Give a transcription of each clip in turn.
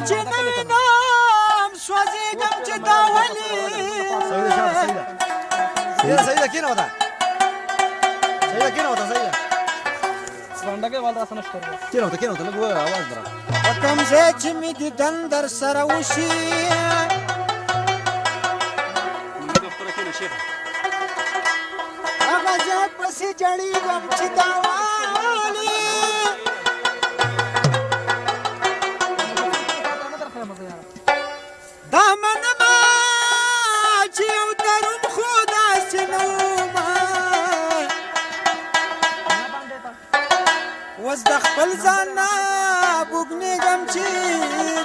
چې نه وینم سوځېږم چې دا ولې صحیح ده کېنه وته صحیح ده کېنه وته صحیح ده څنډه والا اسنه شته کېنه وته لږ وایه आवाज درا په کوم ځای چې مې دیدن در سره وشي هغه ځای پسې جړېږم چې دا والي دا منمه چې یو درون خو داسې نه ومه اوس د خپل ځان نه بوږنېږم چې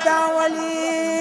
دا ولې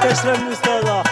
Arkadaşlarım üstada.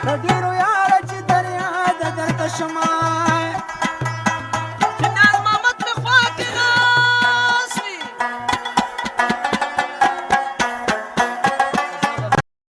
د ډیرو یاره چې دریا د درته شمه